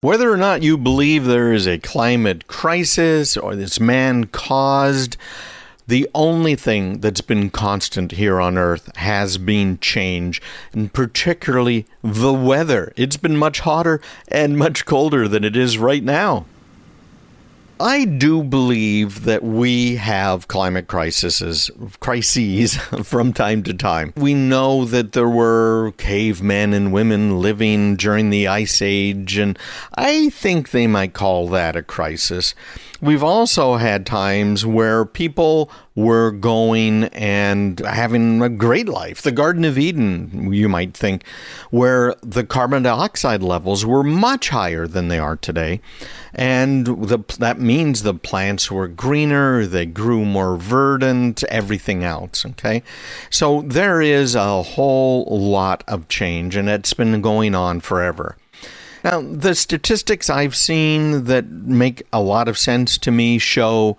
Whether or not you believe there is a climate crisis or it's man-caused, the only thing that's been constant here on Earth has been change, and particularly the weather. It's been much hotter and much colder than it is right now. I do believe that we have climate crises from time to time. We know that there were cavemen and women living during the Ice Age, and I think they might call that a crisis. We've also had times where people were going and having a great life. The Garden of Eden, you might think, where the carbon dioxide levels were much higher than they are today. And that means the plants were greener, they grew more verdant, everything else, okay? So there is a whole lot of change, and it's been going on forever. Now, the statistics I've seen that make a lot of sense to me show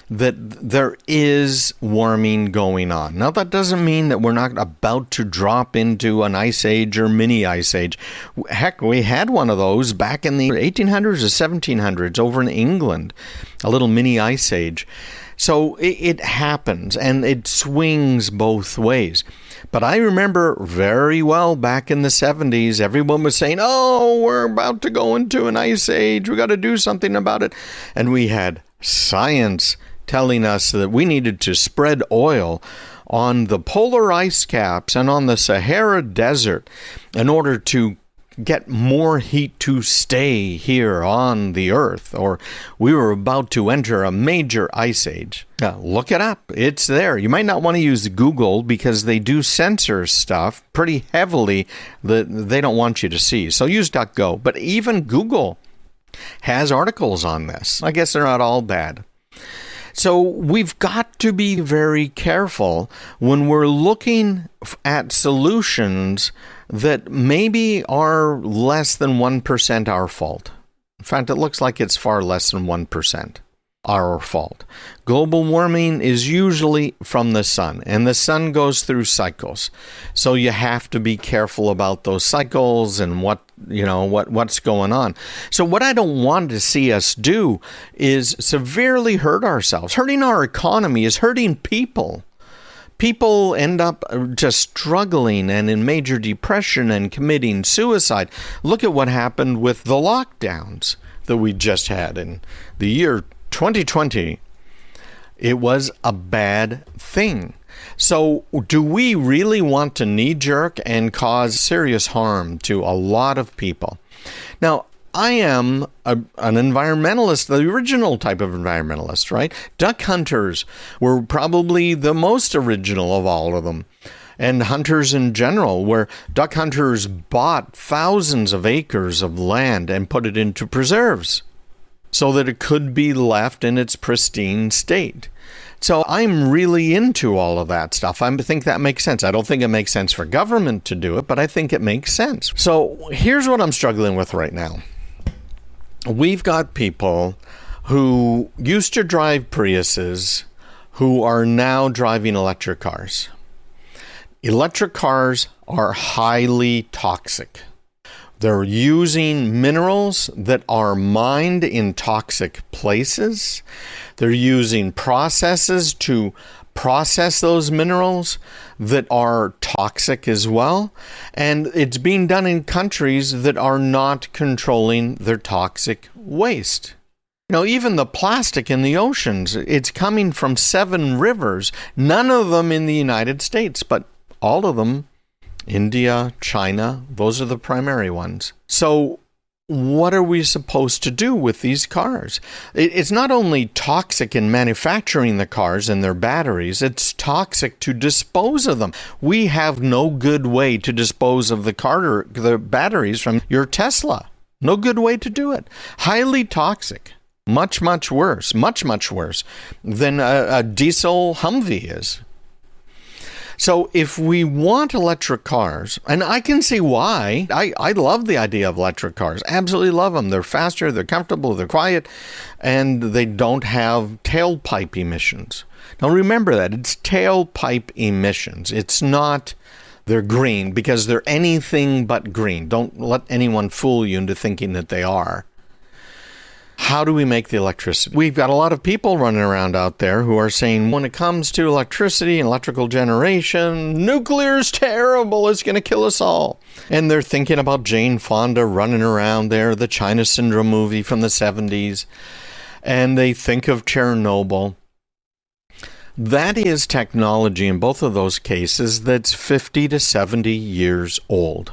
that there is warming going on. Now, that doesn't mean that we're not about to drop into an ice age or mini ice age. Heck, we had one of those back in the 1800s or 1700s over in England, a little mini ice age. So it happens, and it swings both ways. But I remember very well back in the 70s, everyone was saying, oh, we're about to go into an ice age. We got to do something about it. And we had science telling us that we needed to spread oil on the polar ice caps and on the Sahara desert in order to get more heat to stay here on the Earth, or we were about to enter a major ice age. Look it up. It's there. You might not want to use Google because they do censor stuff pretty heavily that they don't want you to see. So use DuckGo. But even Google has articles on this. I guess they're not all bad. So we've got to be very careful when we're looking at solutions that maybe are less than 1% our fault. In fact, it looks like it's far less than 1% our fault. Global warming is usually from the sun, and the sun goes through cycles. So you have to be careful about those cycles and what's going on. So what I don't want to see us do is severely hurt ourselves. Hurting our economy is hurting people. People end up just struggling and in major depression and committing suicide. Look at what happened with the lockdowns that we just had in the year 2020. It was a bad thing. So do we really want to knee-jerk and cause serious harm to a lot of people? Now, I am an environmentalist, the original type of environmentalist, right? Duck hunters were probably the most original of all of them. And hunters in general, where duck hunters bought thousands of acres of land and put it into preserves so that it could be left in its pristine state. So I'm really into all of that stuff. I think that makes sense. I don't think it makes sense for government to do it, but I think it makes sense. So here's what I'm struggling with right now. We've got people who used to drive Priuses who are now driving electric cars. Electric cars are highly toxic. They're using minerals that are mined in toxic places. They're using processes to process those minerals that are toxic as well. And it's being done in countries that are not controlling their toxic waste. Even the plastic in the oceans, it's coming from 7 rivers, none of them in the United States, but all of them India, China, those are the primary ones. So what are we supposed to do with these cars? It's not only toxic in manufacturing the cars and their batteries, it's toxic to dispose of them. We have no good way to dispose of the batteries from your Tesla. No good way to do it. Highly toxic. Much, much worse than a diesel Humvee is. So if we want electric cars, and I can see why, I love the idea of electric cars. Absolutely love them. They're faster, they're comfortable, they're quiet, and they don't have tailpipe emissions. Now remember that. It's tailpipe emissions. It's not they're green because they're anything but green. Don't let anyone fool you into thinking that they are. How do we make the electricity? We've got a lot of people running around out there who are saying, when it comes to electricity and electrical generation, nuclear's terrible. It's going to kill us all. And they're thinking about Jane Fonda running around there, the China Syndrome movie from the 70s. And they think of Chernobyl. That is technology in both of those cases that's 50 to 70 years old.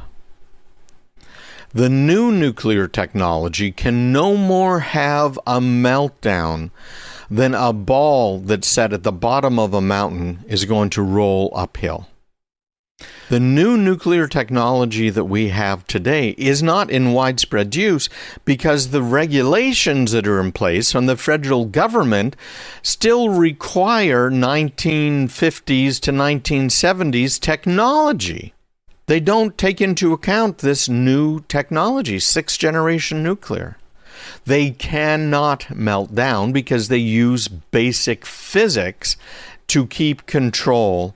The new nuclear technology can no more have a meltdown than a ball that's set at the bottom of a mountain is going to roll uphill. The new nuclear technology that we have today is not in widespread use because the regulations that are in place from the federal government still require 1950s to 1970s technology. They don't take into account this new technology, sixth-generation nuclear. They cannot melt down because they use basic physics to keep control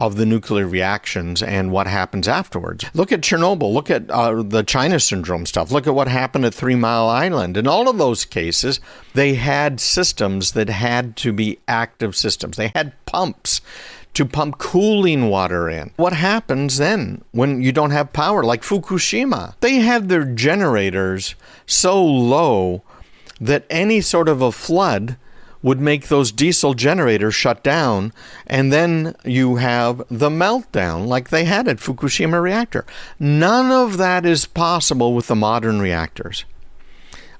of the nuclear reactions and what happens afterwards. Look at Chernobyl. Look at the China Syndrome stuff. Look at what happened at 3 Mile Island. In all of those cases, they had systems that had to be active systems. They had pumps to pump cooling water in. What happens then when you don't have power, like Fukushima? They had their generators so low that any sort of a flood would make those diesel generators shut down, and then you have the meltdown like they had at Fukushima reactor. None of that is possible with the modern reactors.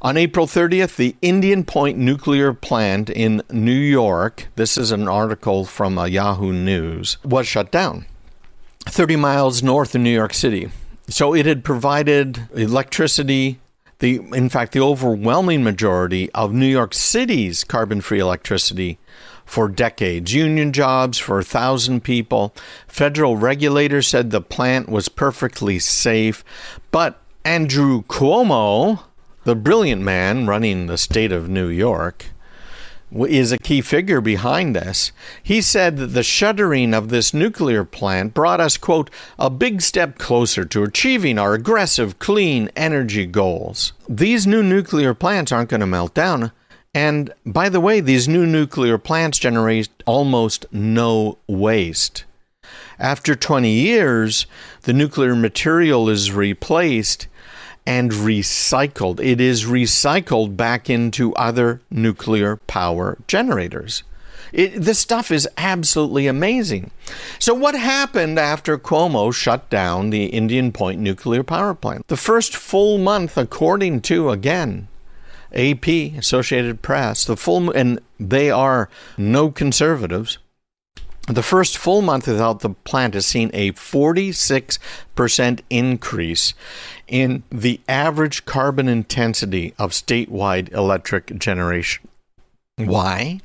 On April 30th, the Indian Point nuclear plant in New York, this is an article from Yahoo News, was shut down 30 miles north of New York City. So it had provided electricity, in fact, the overwhelming majority of New York City's carbon-free electricity for decades. Union jobs for 1,000 people. Federal regulators said the plant was perfectly safe. But Andrew Cuomo, the brilliant man running the state of New York, is a key figure behind this. He said that the shuttering of this nuclear plant brought us, quote, a big step closer to achieving our aggressive clean energy goals. These new nuclear plants aren't going to melt down. And by the way, these new nuclear plants generate almost no waste. After 20 years, the nuclear material is replaced and recycled. It is recycled back into other nuclear power generators. This stuff is absolutely amazing. So what happened after Cuomo shut down the Indian Point nuclear power plant? The first full month, according to, again, AP, Associated Press, and they are no conservatives, the first full month without the plant has seen a 46% increase in the average carbon intensity of statewide electric generation. Why?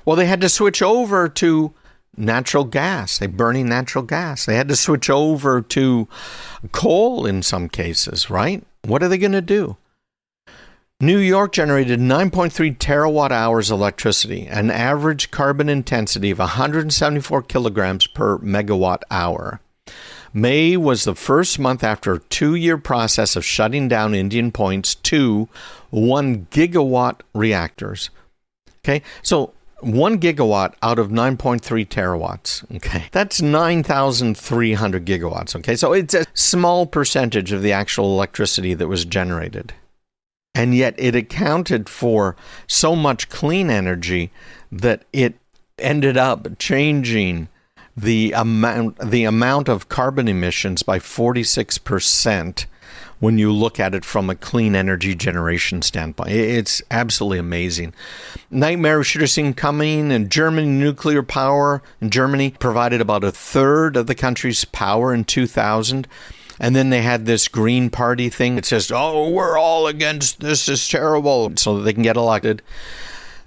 Well, they had to switch over to natural gas. They're burning natural gas. They had to switch over to coal in some cases, right? What are they going to do? New York generated 9.3 terawatt hours of electricity, an average carbon intensity of 174 kilograms per megawatt hour. May was the first month after a 2-year process of shutting down Indian Point's 2 1-gigawatt reactors. Okay, so 1 gigawatt out of 9.3 terawatts. Okay, that's 9,300 gigawatts. Okay, so it's a small percentage of the actual electricity that was generated. And yet it accounted for so much clean energy that it ended up changing the amount of carbon emissions by 46% when you look at it from a clean energy generation standpoint. It's absolutely amazing. Nightmare should have seen coming. In Germany, nuclear power in Germany provided about a third of the country's power in 2000. And then they had this Green Party thing that says, oh, we're all against this, is terrible, so that they can get elected.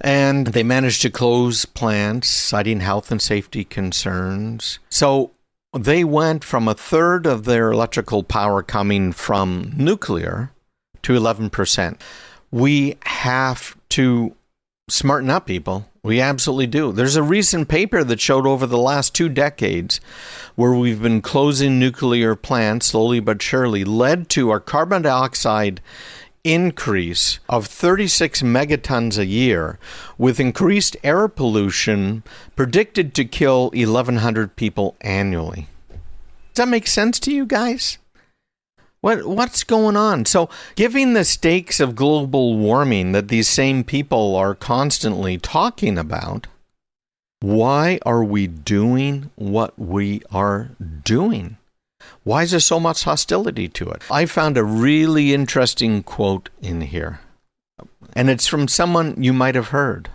And they managed to close plants, citing health and safety concerns. So they went from a third of their electrical power coming from nuclear to 11%. We have to smarten up, people. We absolutely do. There's a recent paper that showed over the last 2 decades where we've been closing nuclear plants slowly but surely led to our carbon dioxide increase of 36 megatons a year, with increased air pollution predicted to kill 1,100 people annually. Does that make sense to you guys? What's going on? So, given the stakes of global warming that these same people are constantly talking about, why are we doing what we are doing? Why is there so much hostility to it? I found a really interesting quote in here, and it's from someone you might have heard.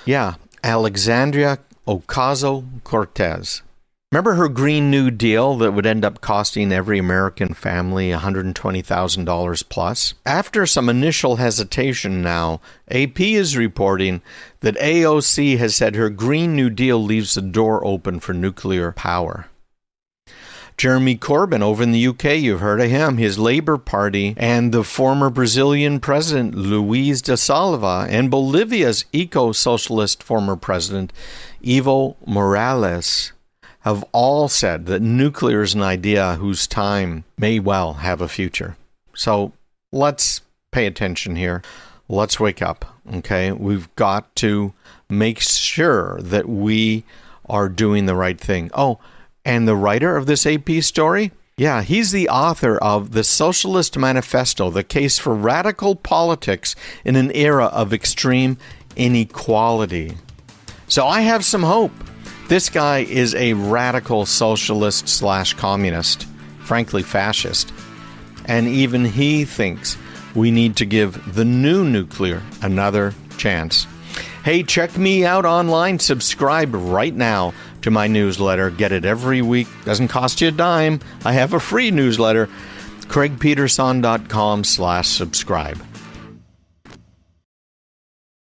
Yeah, Alexandria Ocasio-Cortez. Remember her Green New Deal that would end up costing every American family $120,000 plus? After some initial hesitation now, AP is reporting that AOC has said her Green New Deal leaves the door open for nuclear power. Jeremy Corbyn over in the UK, you've heard of him, his Labour Party, and the former Brazilian president, Luiz da Silva, and Bolivia's eco-socialist former president, Evo Morales, have all said that nuclear is an idea whose time may well have a future. So let's pay attention here. Let's wake up, okay? We've got to make sure that we are doing the right thing. Oh, and the writer of this AP story? Yeah, he's the author of The Socialist Manifesto, the case for radical politics in an era of extreme inequality. So I have some hope. This guy is a radical socialist / communist, frankly fascist. And even he thinks we need to give the new nuclear another chance. Hey, check me out online. Subscribe right now to my newsletter. Get it every week. Doesn't cost you a dime. I have a free newsletter. CraigPeterson.com/subscribe.